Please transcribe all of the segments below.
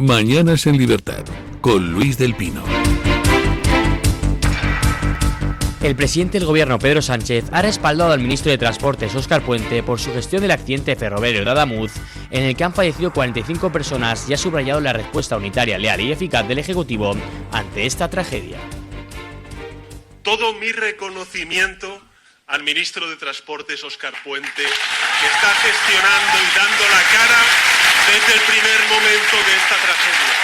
Mañanas en Libertad, con Luis del Pino. El presidente del gobierno, Pedro Sánchez, ha respaldado al ministro de Transportes, Óscar Puente, por su gestión del accidente ferroviario de Adamuz, en el que han fallecido 45 personas, y ha subrayado la respuesta unitaria, leal y eficaz del Ejecutivo ante esta tragedia. Todo mi reconocimiento al ministro de Transportes, Óscar Puente, que está gestionando y dando la cara desde el primer momento de esta tragedia.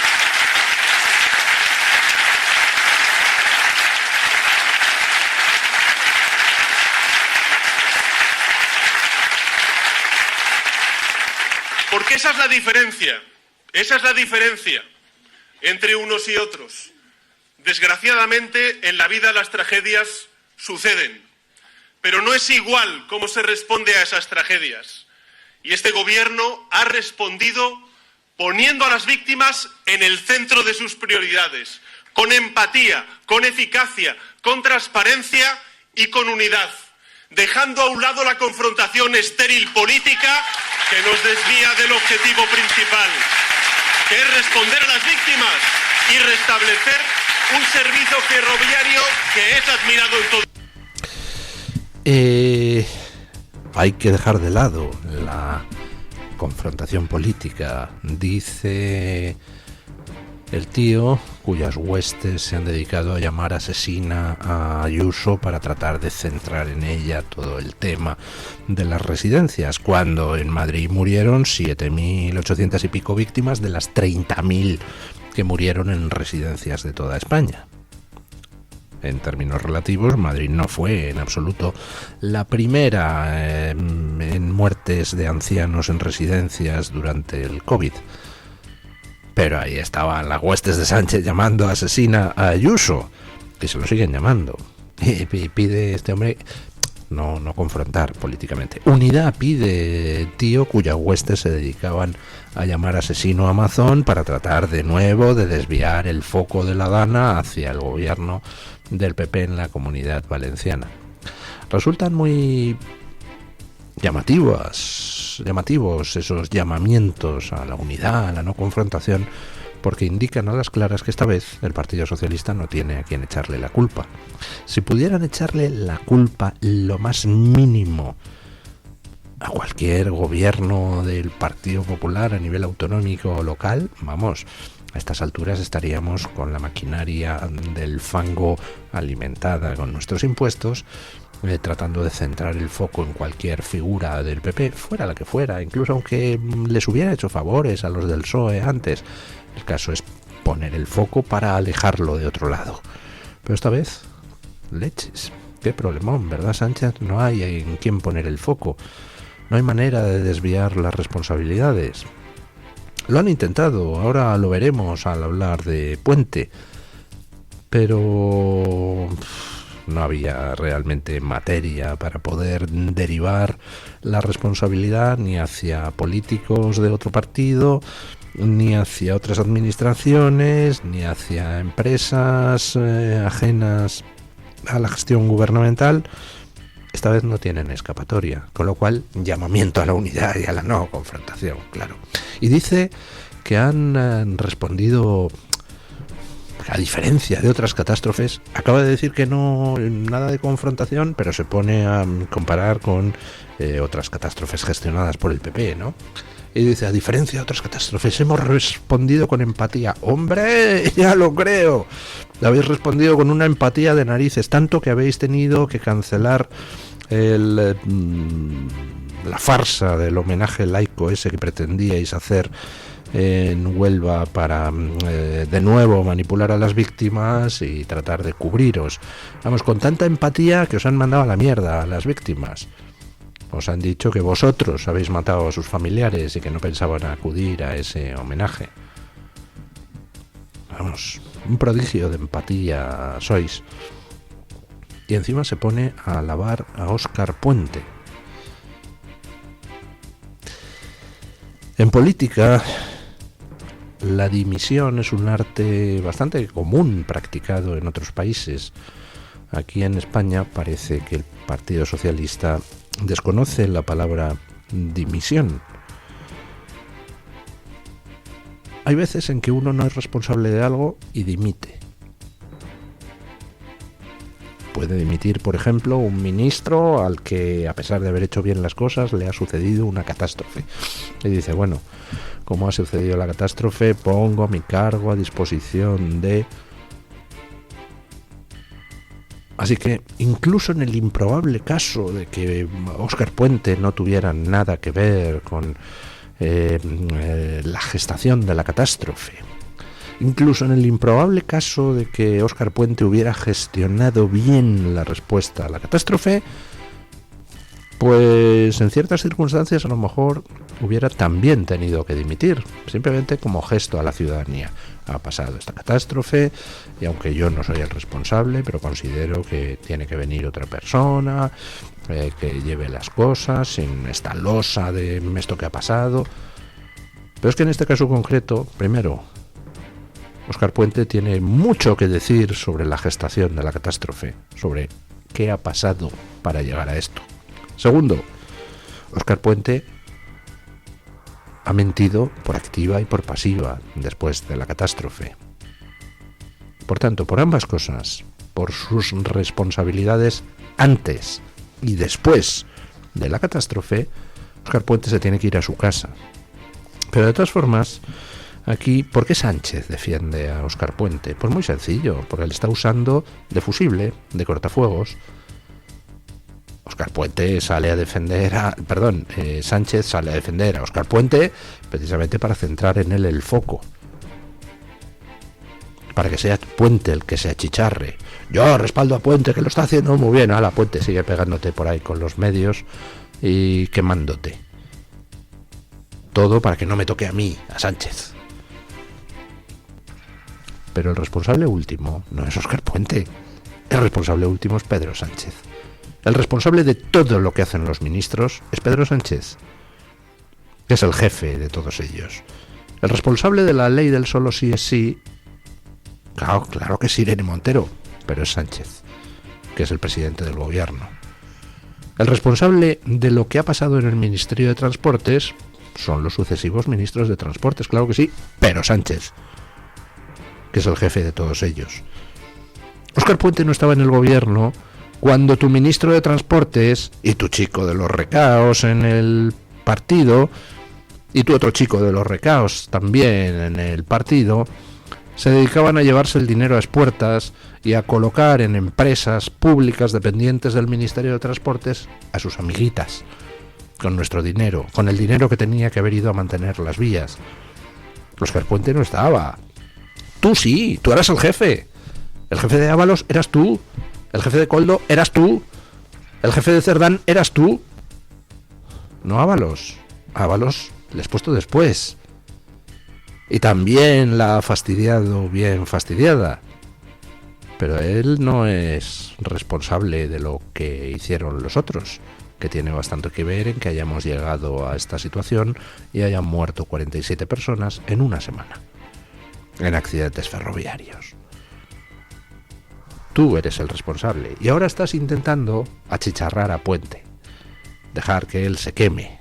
Porque esa es la diferencia entre unos y otros. Desgraciadamente, en la vida las tragedias suceden, pero no es igual cómo se responde a esas tragedias. Y este gobierno ha respondido poniendo a las víctimas en el centro de sus prioridades, con empatía, con eficacia, con transparencia y con unidad, dejando a un lado la confrontación estéril política que nos desvía del objetivo principal, que es responder a las víctimas y restablecer un servicio ferroviario que es admirado en todo. Hay que dejar de lado la confrontación política, dice el tío cuyas huestes se han dedicado a llamar asesina a Ayuso para tratar de centrar en ella todo el tema de las residencias, cuando en Madrid murieron 7.800 y pico víctimas de las 30.000 que murieron en residencias de toda España. En términos relativos, Madrid no fue en absoluto la primera en muertes de ancianos en residencias durante el COVID. Pero ahí estaban las huestes de Sánchez llamando asesina a Ayuso, que se lo siguen llamando. Y pide este hombre no confrontar políticamente. Unidad pide tío cuyas huestes se dedicaban a llamar asesino a Amazon para tratar de nuevo de desviar el foco de la dana hacia el gobierno del PP en la Comunidad Valenciana. Resultan muy llamativos esos llamamientos a la unidad, a la no confrontación, porque indican a las claras que esta vez el Partido Socialista no tiene a quien echarle la culpa. Si pudieran echarle la culpa lo más mínimo a cualquier gobierno del Partido Popular a nivel autonómico o local, vamos, a estas alturas estaríamos con la maquinaria del fango alimentada con nuestros impuestos, tratando de centrar el foco en cualquier figura del PP, fuera la que fuera, incluso aunque les hubiera hecho favores a los del PSOE antes. El caso es poner el foco para alejarlo de otro lado. Pero esta vez, leches, qué problemón, ¿verdad, Sánchez? No hay en quién poner el foco. No hay manera de desviar las responsabilidades. Lo han intentado, ahora lo veremos al hablar de Puente, pero no había realmente materia para poder derivar la responsabilidad ni hacia políticos de otro partido, ni hacia otras administraciones, ni hacia empresas ajenas a la gestión gubernamental. Esta vez no tienen escapatoria, con lo cual llamamiento a la unidad y a la no confrontación, claro. Y dice que han respondido, a diferencia de otras catástrofes. Acaba de decir que no, nada de confrontación, pero se pone a comparar con otras catástrofes gestionadas por el PP, ¿no? Y dice, a diferencia de otras catástrofes, hemos respondido con empatía. ¡Hombre! ¡Ya lo creo! Habéis respondido con una empatía de narices, tanto que habéis tenido que cancelar la farsa del homenaje laico ese que pretendíais hacer en Huelva para de nuevo manipular a las víctimas y tratar de cubriros. Vamos, con tanta empatía que os han mandado a la mierda a las víctimas. Os han dicho que vosotros habéis matado a sus familiares y que no pensaban acudir a ese homenaje. Vamos, un prodigio de empatía sois. Y encima se pone a alabar a Óscar Puente. En política, la dimisión es un arte bastante común practicado en otros países. Aquí en España parece que el Partido Socialista desconoce la palabra dimisión. hay veces en que uno no es responsable de algo y dimite. Puede dimitir, por ejemplo, un ministro al que, a pesar de haber hecho bien las cosas, le ha sucedido una catástrofe. Y dice, bueno, como ha sucedido la catástrofe, pongo mi cargo a disposición de... Así que, incluso en el improbable caso de que Óscar Puente no tuviera nada que ver con la gestación de la catástrofe, incluso en el improbable caso de que Óscar Puente hubiera gestionado bien la respuesta a la catástrofe, pues en ciertas circunstancias a lo mejor hubiera también tenido que dimitir, simplemente como gesto a la ciudadanía. Ha pasado esta catástrofe y aunque yo no soy el responsable, pero considero que tiene que venir otra persona que lleve las cosas sin esta losa de esto que ha pasado. Pero es que en este caso concreto, primero, Óscar Puente tiene mucho que decir sobre la gestación de la catástrofe, sobre qué ha pasado para llegar a esto. Segundo, Óscar Puente ha mentido por activa y por pasiva después de la catástrofe. Por tanto, por ambas cosas, por sus responsabilidades antes y después de la catástrofe, Óscar Puente se tiene que ir a su casa. Pero de todas formas, aquí, ¿por qué Sánchez defiende a Óscar Puente? Pues muy sencillo, porque él está usando de fusible, de cortafuegos. Óscar Puente sale a defender Sánchez sale a defender a Óscar Puente precisamente para centrar en él el foco, para que sea Puente el que se achicharre. Yo respaldo a Puente, que lo está haciendo muy bien. Ala, Puente sigue pegándote por ahí con los medios y quemándote. Todo para que no me toque a mí, a Sánchez. Pero el responsable último no es Óscar Puente. El responsable último es Pedro Sánchez. El responsable de todo lo que hacen los ministros es Pedro Sánchez, que es el jefe de todos ellos. El responsable de la ley del solo sí es sí, claro que es Irene Montero, pero es Sánchez, que es el presidente del gobierno. El responsable de lo que ha pasado en el Ministerio de Transportes son los sucesivos ministros de Transportes, claro que sí, pero Sánchez, que es el jefe de todos ellos. Óscar Puente no estaba en el gobierno cuando tu ministro de Transportes y tu chico de los recaos en el partido y tu otro chico de los recaos también en el partido se dedicaban a llevarse el dinero a expuertas y a colocar en empresas públicas dependientes del Ministerio de Transportes a sus amiguitas, con nuestro dinero, con el dinero que tenía que haber ido a mantener las vías. Óscar Puente no estaba. Tú sí, tú eras el jefe. El jefe de Ábalos eras tú. El jefe de Koldo eras tú. El jefe de Cerdán eras tú. No Ábalos. Ábalos le has puesto después. Y también la ha fastidiado bien fastidiada. Pero él no es responsable de lo que hicieron los otros, que tiene bastante que ver en que hayamos llegado a esta situación y hayan muerto 47 personas en una semana, en accidentes ferroviarios. Tú eres el responsable y ahora estás intentando achicharrar a Puente, dejar que él se queme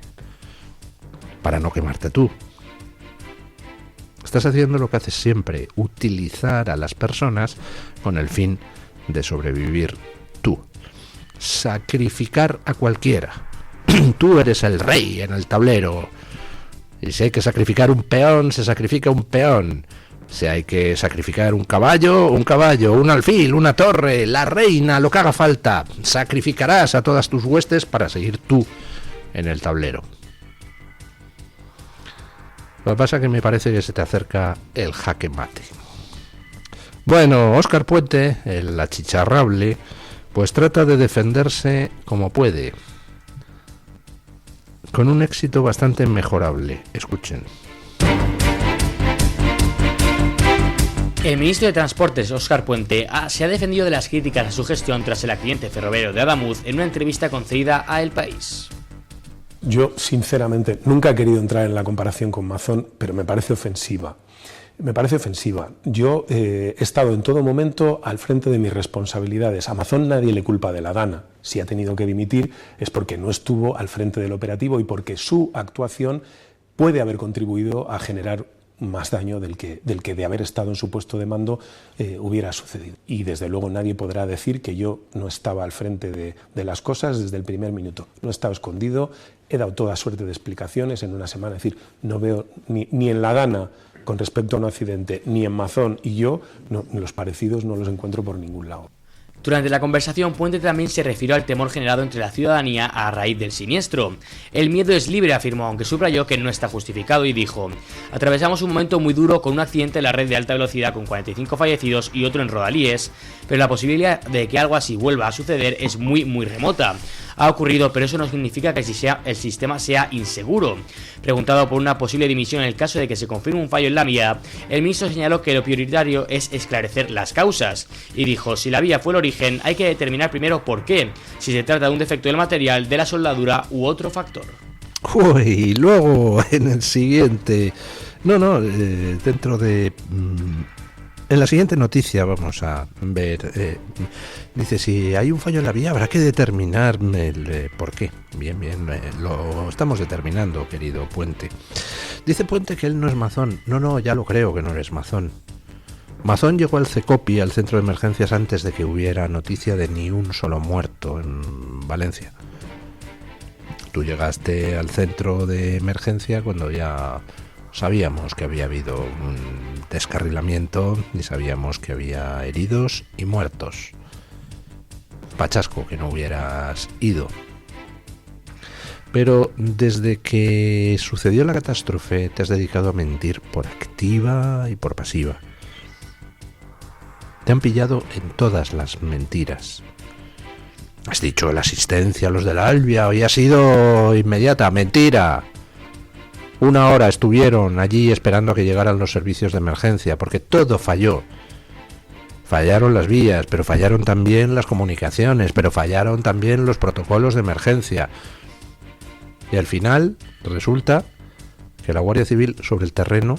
para no quemarte tú. Estás haciendo lo que haces siempre, utilizar a las personas con el fin de sobrevivir tú. Sacrificar a cualquiera. Tú eres el rey en el tablero. Y si hay que sacrificar un peón, se sacrifica un peón. Si hay que sacrificar un caballo, un alfil, una torre, la reina, lo que haga falta. Sacrificarás a todas tus huestes para seguir tú en el tablero. Lo que pasa es que me parece que se te acerca el jaque mate. Bueno, Óscar Puente, el achicharrable, pues trata de defenderse como puede, con un éxito bastante mejorable. Escuchen. El ministro de Transportes, Óscar Puente, se ha defendido de las críticas a su gestión tras el accidente ferroviario de Adamuz en una entrevista concedida a El País. Yo, sinceramente, nunca he querido entrar en la comparación con Mazón, pero me parece ofensiva. Yo he estado en todo momento al frente de mis responsabilidades. A Mazón nadie le culpa de la Dana. Si ha tenido que dimitir es porque no estuvo al frente del operativo y porque su actuación puede haber contribuido a generar más daño del que de haber estado en su puesto de mando hubiera sucedido. Y desde luego nadie podrá decir que yo no estaba al frente de las cosas desde el primer minuto. No estaba escondido, he dado toda suerte de explicaciones en una semana. Es decir, no veo ni en la Dana con respecto a un accidente, ni en Mazón y yo, los parecidos no los encuentro por ningún lado. Durante la conversación, Puente también se refirió al temor generado entre la ciudadanía a raíz del siniestro. El miedo es libre, afirmó, aunque subrayó que no está justificado, y dijo: atravesamos un momento muy duro con un accidente en la red de alta velocidad con 45 fallecidos y otro en Rodalíes, pero la posibilidad de que algo así vuelva a suceder es muy remota. Ha ocurrido, pero eso no significa que el sistema sea inseguro. Preguntado por una posible dimisión en el caso de que se confirme un fallo en la vía, el ministro señaló que lo prioritario es esclarecer las causas, y dijo: si la vía fue el origen, hay que determinar primero por qué, si se trata de un defecto del material, de la soldadura u otro factor. Uy, y luego en el siguiente... dentro de... En la siguiente noticia vamos a ver, dice, si hay un fallo en la vía habrá que determinar el por qué. Bien, lo estamos determinando, querido Puente. Dice Puente que él no es mazón. No, ya lo creo que no eres mazón. Mazón llegó al CECOPI, al centro de emergencias, antes de que hubiera noticia de ni un solo muerto en Valencia. Tú llegaste al centro de emergencia cuando ya... sabíamos que había habido un descarrilamiento y sabíamos que había heridos y muertos. Pachasco que no hubieras ido. Pero desde que sucedió la catástrofe te has dedicado a mentir por activa y por pasiva. Te han pillado en todas las mentiras. Has dicho la asistencia a los de la Albia hoy ha sido inmediata. ¡Mentira! 1 hora estuvieron allí esperando a que llegaran los servicios de emergencia, porque todo falló. Fallaron las vías, pero fallaron también las comunicaciones, pero fallaron también los protocolos de emergencia. Y al final resulta que la Guardia Civil sobre el terreno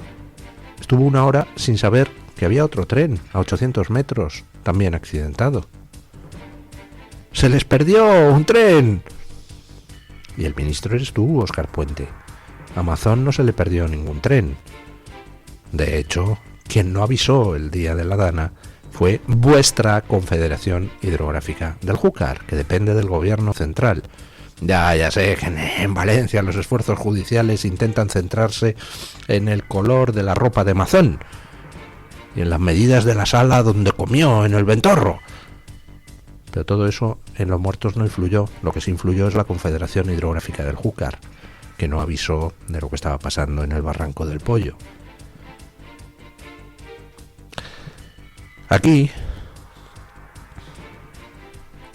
estuvo 1 hora sin saber que había otro tren a 800 metros, también accidentado. ¡Se les perdió un tren! Y el ministro eres tú, Óscar Puente. A Mazón no se le perdió ningún tren. De hecho, quien no avisó el día de la Dana fue vuestra Confederación Hidrográfica del Júcar, que depende del gobierno central. Ya sé que en Valencia los esfuerzos judiciales intentan centrarse en el color de la ropa de Mazón y en las medidas de la sala donde comió, en el Ventorro. Pero todo eso en los muertos no influyó. Lo que sí influyó es la Confederación Hidrográfica del Júcar, que no avisó de lo que estaba pasando en el Barranco del Pollo. Aquí,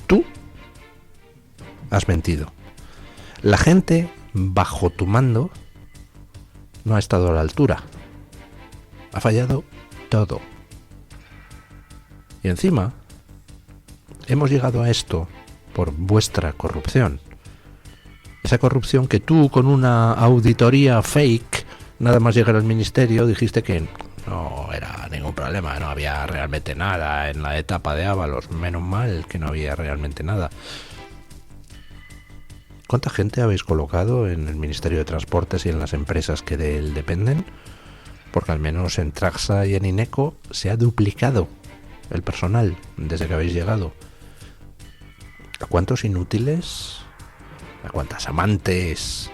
tú has mentido. La gente, bajo tu mando, no ha estado a la altura. Ha fallado todo. Y encima, hemos llegado a esto por vuestra corrupción. Esa corrupción que tú, con una auditoría fake, nada más llegar al ministerio, dijiste que no era ningún problema, no había realmente nada en la etapa de Ábalos. Menos mal que no había realmente nada. ¿Cuánta gente habéis colocado en el Ministerio de Transportes y en las empresas que de él dependen? Porque al menos en Traxa y en Ineco se ha duplicado el personal desde que habéis llegado. ¿A cuántos inútiles? ¿A cuántas amantes?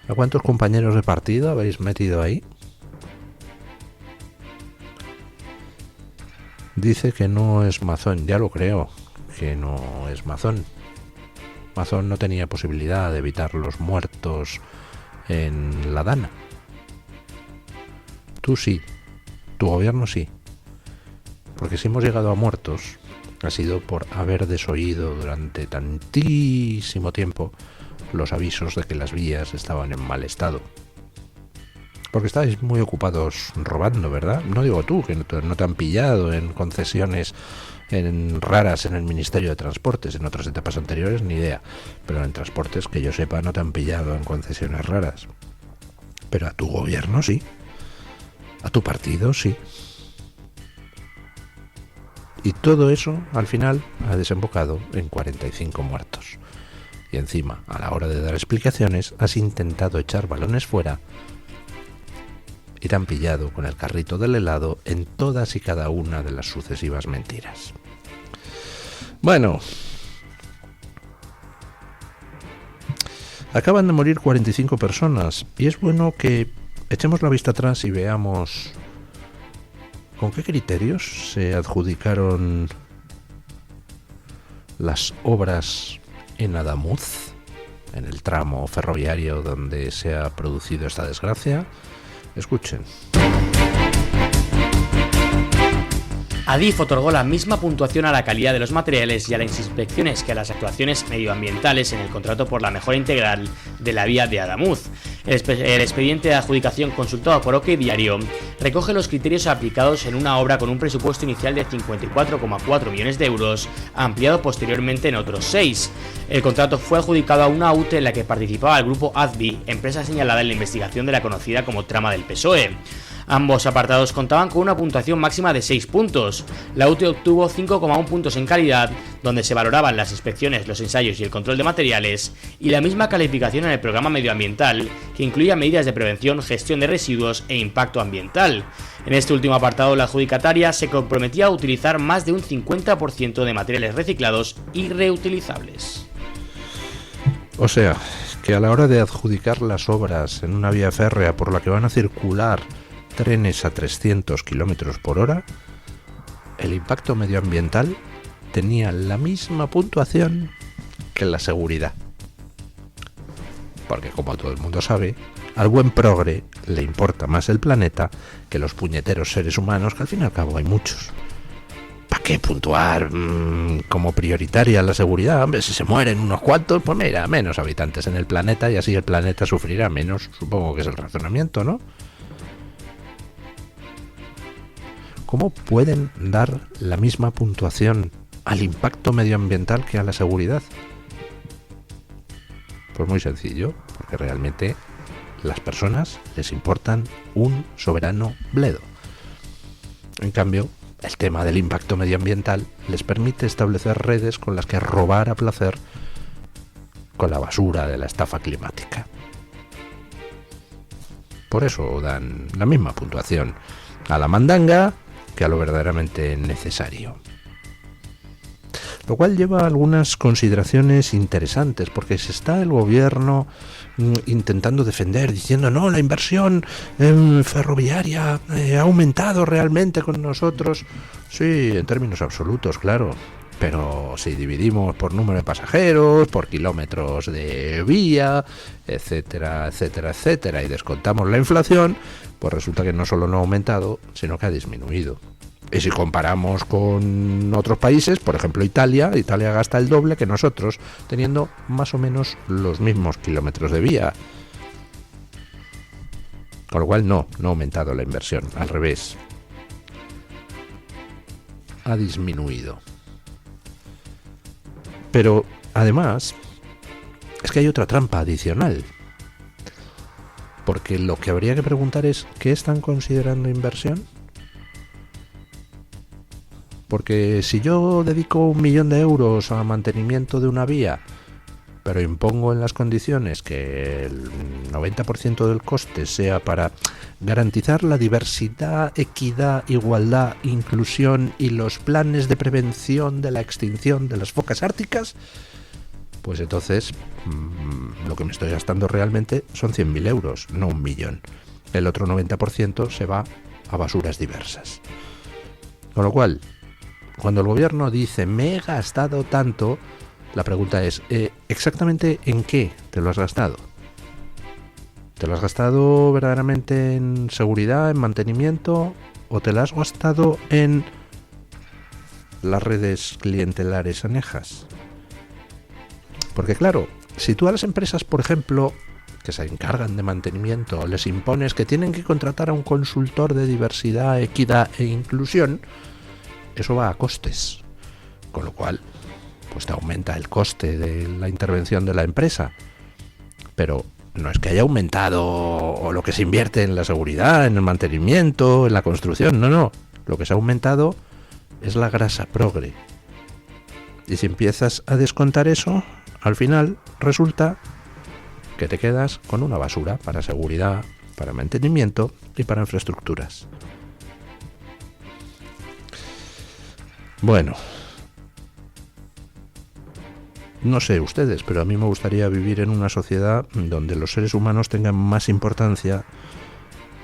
¿A cuántos compañeros de partido habéis metido ahí? Dice que no es Mazón. Ya lo creo, que no es Mazón. Mazón no tenía posibilidad de evitar los muertos en la Dana. Tú sí, tu gobierno sí. Porque si hemos llegado a muertos, ha sido por haber desoído durante tantísimo tiempo los avisos de que las vías estaban en mal estado. Porque estáis muy ocupados robando, ¿verdad? No digo tú, que no te han pillado en concesiones raras en el Ministerio de Transportes, en otras etapas anteriores, ni idea. Pero en transportes, que yo sepa, no te han pillado en concesiones raras. Pero a tu gobierno sí. A tu partido sí. Y todo eso, al final, ha desembocado en 45 muertos. Y encima, a la hora de dar explicaciones, has intentado echar balones fuera y te han pillado con el carrito del helado en todas y cada una de las sucesivas mentiras. Bueno, acaban de morir 45 personas y es bueno que echemos la vista atrás y veamos con qué criterios se adjudicaron las obras en Adamuz, en el tramo ferroviario donde se ha producido esta desgracia. Escuchen. Adif otorgó la misma puntuación a la calidad de los materiales y a las inspecciones que a las actuaciones medioambientales en el contrato por la mejora integral de la vía de Adamuz. El expediente de adjudicación consultado por OK Diario recoge los criterios aplicados en una obra con un presupuesto inicial de 54,4 millones de euros, ampliado posteriormente en otros 6. El contrato fue adjudicado a una UTE en la que participaba el grupo ADVI, empresa señalada en la investigación de la conocida como trama del PSOE. Ambos apartados contaban con una puntuación máxima de 6 puntos. La UTE obtuvo 5,1 puntos en calidad, donde se valoraban las inspecciones, los ensayos y el control de materiales, y la misma calificación en el programa medioambiental, que incluía medidas de prevención, gestión de residuos e impacto ambiental. En este último apartado, la adjudicataria se comprometía a utilizar más de un 50% de materiales reciclados y reutilizables. O sea, que a la hora de adjudicar las obras en una vía férrea por la que van a circular trenes a 300 km por hora, el impacto medioambiental tenía la misma puntuación que la seguridad. Porque, como todo el mundo sabe, al buen progre le importa más el planeta que los puñeteros seres humanos, que al fin y al cabo hay muchos. ¿Para qué puntuar como prioritaria la seguridad? Hombre, si se mueren unos cuantos, pues mira, menos habitantes en el planeta y así el planeta sufrirá menos. Supongo que es el razonamiento, ¿no? ¿Cómo pueden dar la misma puntuación al impacto medioambiental que a la seguridad? Pues muy sencillo, porque realmente las personas les importan un soberano bledo. En cambio, el tema del impacto medioambiental les permite establecer redes con las que robar a placer con la basura de la estafa climática. Por eso dan la misma puntuación a la mandanga que a lo verdaderamente necesario. Lo cual lleva a algunas consideraciones interesantes, porque se está el gobierno intentando defender, diciendo no, la inversión ferroviaria ha aumentado realmente con nosotros. Sí, en términos absolutos, claro, pero si dividimos por número de pasajeros, por kilómetros de vía, etcétera, etcétera, etcétera, y descontamos la inflación, pues resulta que no solo no ha aumentado, sino que ha disminuido. Y si comparamos con otros países, por ejemplo Italia gasta el doble que nosotros, teniendo más o menos los mismos kilómetros de vía. Con lo cual no ha aumentado la inversión, al revés. Ha disminuido. Pero, además, es que hay otra trampa adicional. Porque lo que habría que preguntar es, ¿qué están considerando inversión? Porque si yo dedico 1 millón de euros a mantenimiento de una vía, pero impongo en las condiciones que el 90% del coste sea para garantizar la diversidad, equidad, igualdad, inclusión y los planes de prevención de la extinción de las focas árticas, pues entonces lo que me estoy gastando realmente son 100.000 euros, no 1 millón. El otro 90% se va a basuras diversas. Con lo cual, cuando el gobierno dice me he gastado tanto, la pregunta es ¿exactamente en qué te lo has gastado? ¿Te lo has gastado verdaderamente en seguridad, en mantenimiento, o te lo has gastado en las redes clientelares anejas? Porque claro, si tú a las empresas, por ejemplo, que se encargan de mantenimiento, les impones que tienen que contratar a un consultor de diversidad, equidad e inclusión, eso va a costes, con lo cual pues te aumenta el coste de la intervención de la empresa. Pero no es que haya aumentado lo que se invierte en la seguridad, en el mantenimiento, en la construcción, no. Lo que se ha aumentado es la grasa progre. Y si empiezas a descontar eso, al final resulta que te quedas con una basura para seguridad, para mantenimiento y para infraestructuras. Bueno, no sé ustedes, pero a mí me gustaría vivir en una sociedad donde los seres humanos tengan más importancia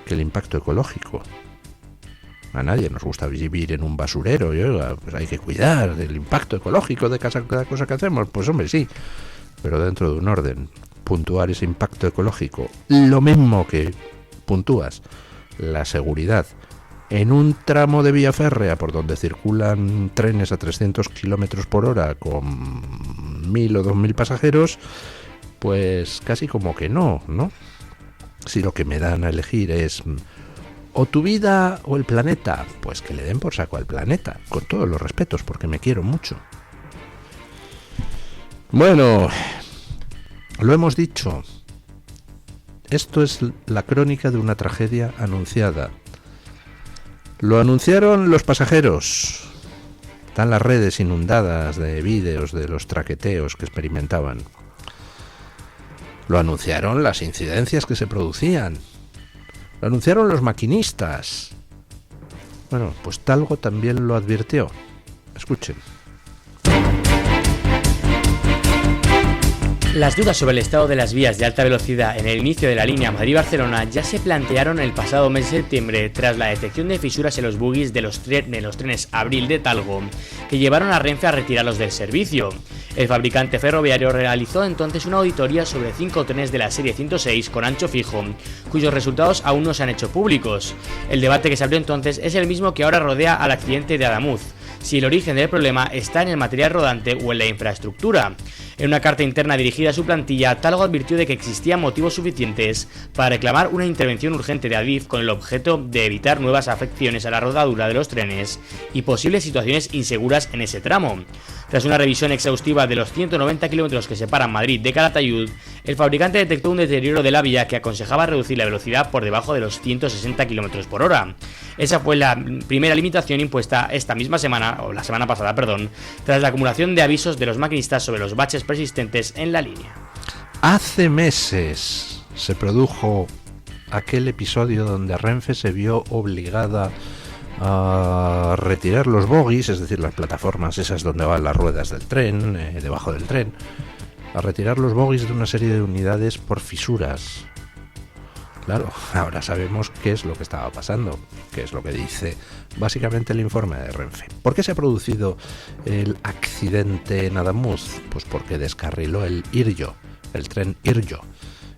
que el impacto ecológico. A nadie nos gusta vivir en un basurero, y oiga, pues hay que cuidar del impacto ecológico de cada cosa que hacemos. Pues hombre, sí, pero dentro de un orden. Puntuar ese impacto ecológico, lo mismo que puntúas la seguridad en un tramo de vía férrea por donde circulan trenes a 300 kilómetros por hora con 1.000 o 2.000 pasajeros, pues casi como que no, ¿no? Si lo que me dan a elegir es o tu vida o el planeta, pues que le den por saco al planeta, con todos los respetos, porque me quiero mucho. Bueno, lo hemos dicho. Esto es la crónica de una tragedia anunciada. Lo anunciaron los pasajeros. Están las redes inundadas de vídeos de los traqueteos que experimentaban. Lo anunciaron las incidencias que se producían. Lo anunciaron los maquinistas. Bueno, pues Talgo también lo advirtió. Escuchen. Las dudas sobre el estado de las vías de alta velocidad en el inicio de la línea Madrid-Barcelona ya se plantearon el pasado mes de septiembre tras la detección de fisuras en los bogies de los trenes Abril de Talgo, que llevaron a Renfe a retirarlos del servicio. El fabricante ferroviario realizó entonces una auditoría sobre 5 trenes de la serie 106 con ancho fijo, cuyos resultados aún no se han hecho públicos. El debate que se abrió entonces es el mismo que ahora rodea al accidente de Adamuz: si el origen del problema está en el material rodante o en la infraestructura. En una carta interna dirigida a su plantilla, Talgo advirtió de que existían motivos suficientes para reclamar una intervención urgente de Adif con el objeto de evitar nuevas afecciones a la rodadura de los trenes y posibles situaciones inseguras en ese tramo. Tras una revisión exhaustiva de los 190 kilómetros que separan Madrid de Calatayud, el fabricante detectó un deterioro de la vía que aconsejaba reducir la velocidad por debajo de los 160 kilómetros por hora. Esa fue la primera limitación impuesta esta misma semana, o la semana pasada, tras la acumulación de avisos de los maquinistas sobre los baches persistentes en la línea. Hace meses se produjo aquel episodio donde Renfe se vio obligada a retirar los bogies, es decir, las plataformas esas donde van las ruedas del tren, debajo del tren, a retirar los bogies de una serie de unidades por fisuras. Claro, ahora sabemos qué es lo que estaba pasando, qué es lo que dice básicamente el informe de Renfe. ¿Por qué se ha producido el accidente en Adamuz? Pues porque descarriló el Iryo, el tren Iryo.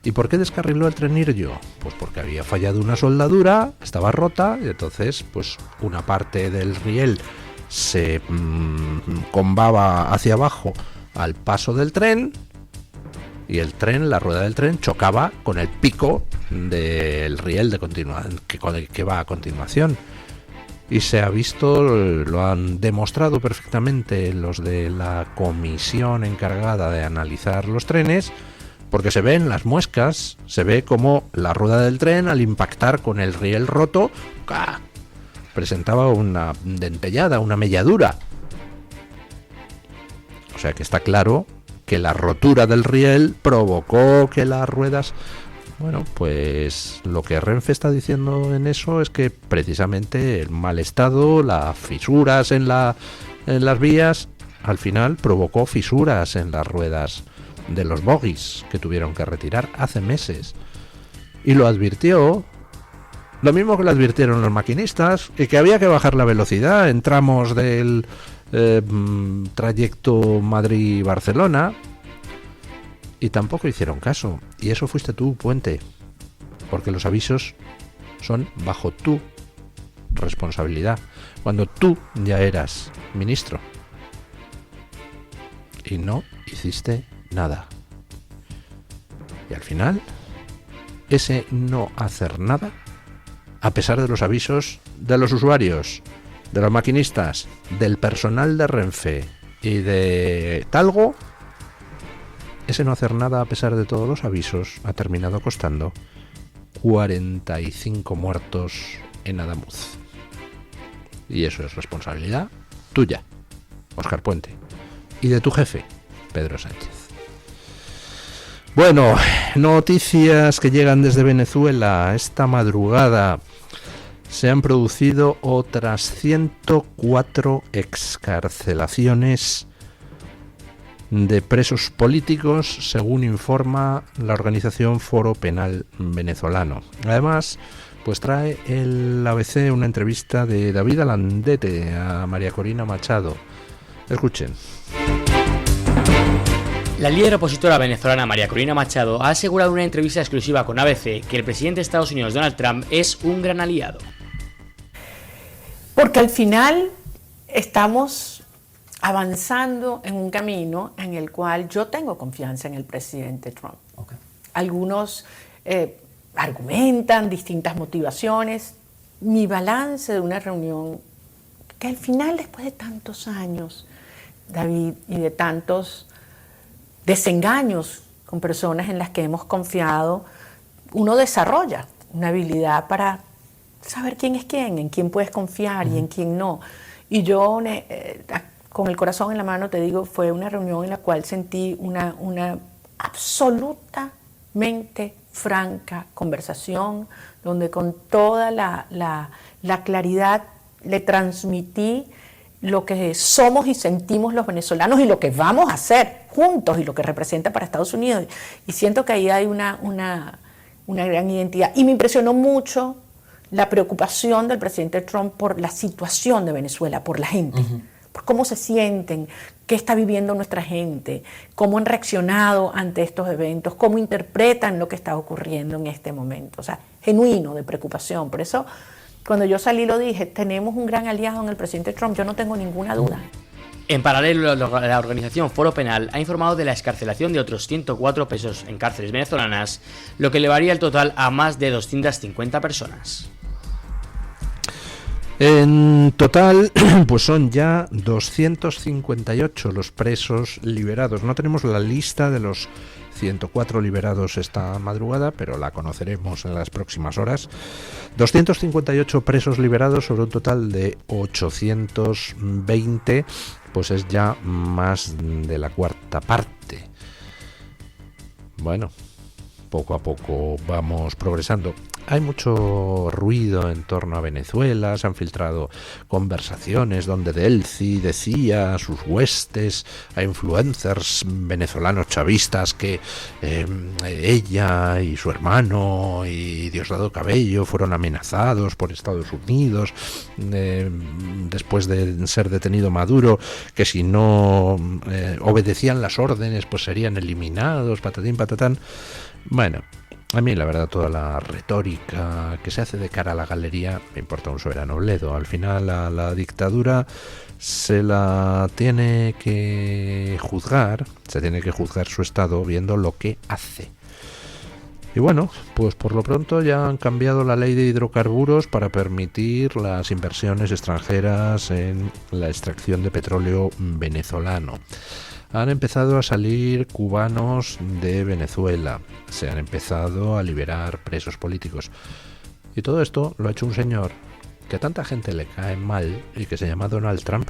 ¿Y por qué descarriló el tren Iryo? Pues porque había fallado una soldadura, estaba rota, y entonces pues una parte del riel se combaba hacia abajo al paso del tren, y el tren, la rueda del tren, chocaba con el pico del riel que va a continuación. Y se ha visto, lo han demostrado perfectamente los de la comisión encargada de analizar los trenes, porque se ven las muescas, se ve como la rueda del tren, al impactar con el riel roto, presentaba una dentellada, una melladura. O sea que está claro que la rotura del riel provocó que las ruedas... Bueno, pues lo que Renfe está diciendo en eso es que precisamente el mal estado, las fisuras en las vías, al final provocó fisuras en las ruedas de los bogies que tuvieron que retirar hace meses. Y lo advirtió, lo mismo que lo advirtieron los maquinistas, y que había que bajar la velocidad en tramos del trayecto Madrid-Barcelona, y tampoco hicieron caso. Y eso fuiste tú, Puente, porque los avisos son bajo tu responsabilidad, cuando tú ya eras ministro y no hiciste nada. Y al final, ese no hacer nada, a pesar de los avisos de los usuarios, de los maquinistas, del personal de Renfe y de Talgo, ese no hacer nada a pesar de todos los avisos ha terminado costando 45 muertos en Adamuz. Y eso es responsabilidad tuya, Óscar Puente, y de tu jefe, Pedro Sánchez. Bueno, noticias que llegan desde Venezuela. Esta madrugada se han producido otras 104 excarcelaciones de presos políticos, según informa la organización Foro Penal Venezolano. Además, pues trae el ABC una entrevista de David Alandete a María Corina Machado. Escuchen. La líder opositora venezolana María Corina Machado ha asegurado en una entrevista exclusiva con ABC que el presidente de Estados Unidos, Donald Trump, es un gran aliado. Porque al final estamos avanzando en un camino en el cual yo tengo confianza en el presidente Trump. Okay. Algunos argumentan distintas motivaciones. Mi balance de una reunión que al final, después de tantos años, David, y de tantos desengaños con personas en las que hemos confiado, uno desarrolla una habilidad para saber quién es quién, en quién puedes confiar y en quién no. Y yo, con el corazón en la mano, te digo, fue una reunión en la cual sentí una absolutamente franca conversación, donde con toda la claridad le transmití lo que somos y sentimos los venezolanos y lo que vamos a hacer juntos y lo que representa para Estados Unidos. Y siento que ahí hay una gran identidad. Y me impresionó mucho la preocupación del presidente Trump por la situación de Venezuela, por la gente, por cómo se sienten, qué está viviendo nuestra gente, cómo han reaccionado ante estos eventos, cómo interpretan lo que está ocurriendo en este momento. O sea, genuino de preocupación. Por eso, cuando yo salí lo dije, tenemos un gran aliado en el presidente Trump, yo no tengo ninguna duda. En paralelo, la organización Foro Penal ha informado de la excarcelación de otros 104 presos en cárceles venezolanas, lo que elevaría el total a más de 250 personas. En total, pues son ya 258 los presos liberados. No tenemos la lista de los 104 liberados esta madrugada, pero la conoceremos en las próximas horas. 258 presos liberados sobre un total de 820, pues es ya más de la cuarta parte. Bueno, poco a poco vamos progresando. Hay mucho ruido en torno a Venezuela, se han filtrado conversaciones donde Delcy decía a sus huestes, a influencers venezolanos chavistas que ella y su hermano y Diosdado Cabello fueron amenazados por Estados Unidos después de ser detenido Maduro, que si no obedecían las órdenes pues serían eliminados, patatín patatán. Bueno, a mí la verdad toda la retórica que se hace de cara a la galería me importa un soberano bledo. Al final a la dictadura se la tiene que juzgar, se tiene que juzgar su estado viendo lo que hace. Y bueno, pues por lo pronto ya han cambiado la ley de hidrocarburos para permitir las inversiones extranjeras en la extracción de petróleo venezolano. Han empezado a salir cubanos de Venezuela, se han empezado a liberar presos políticos. Y todo esto lo ha hecho un señor que a tanta gente le cae mal y que se llama Donald Trump.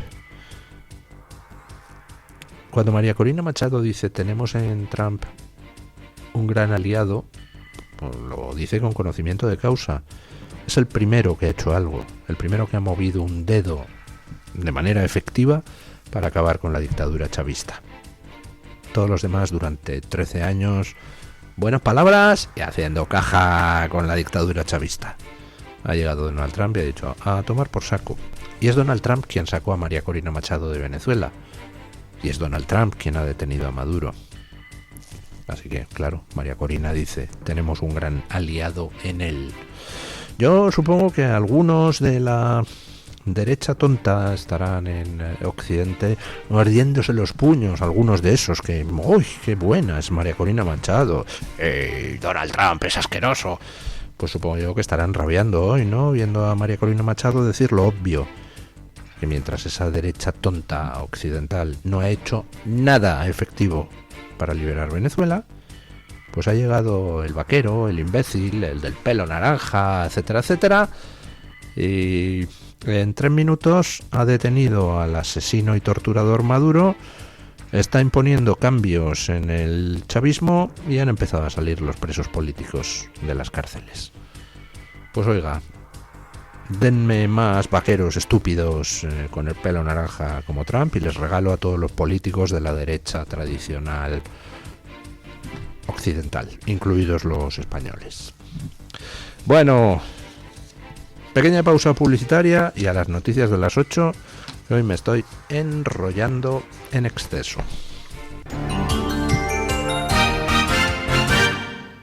Cuando María Corina Machado dice tenemos en Trump un gran aliado, pues lo dice con conocimiento de causa. Es el primero que ha hecho algo, el primero que ha movido un dedo de manera efectiva para acabar con la dictadura chavista. Todos los demás durante 13 años, buenas palabras y haciendo caja con la dictadura chavista. Ha llegado Donald Trump y ha dicho a tomar por saco. Y es Donald Trump quien sacó a María Corina Machado de Venezuela. Y es Donald Trump quien ha detenido a Maduro. Así que, claro, María Corina dice, tenemos un gran aliado en él. Yo supongo que algunos de la derecha tonta estarán en Occidente ardiéndose los puños, algunos de esos que, ¡uy, qué buena es María Corina Machado! Donald Trump es asqueroso. Pues supongo yo que estarán rabiando hoy, ¿no? Viendo a María Corina Machado decir lo obvio, que mientras esa derecha tonta occidental no ha hecho nada efectivo para liberar Venezuela, pues ha llegado el vaquero, el imbécil, el del pelo naranja, etcétera, etcétera, y en 3 minutos ha detenido al asesino y torturador Maduro, está imponiendo cambios en el chavismo y han empezado a salir los presos políticos de las cárceles. Pues oiga, denme más vaqueros estúpidos con el pelo naranja como Trump y les regalo a todos los políticos de la derecha tradicional occidental, incluidos los españoles. Bueno, pequeña pausa publicitaria y a las noticias de las 8, que hoy me estoy enrollando en exceso.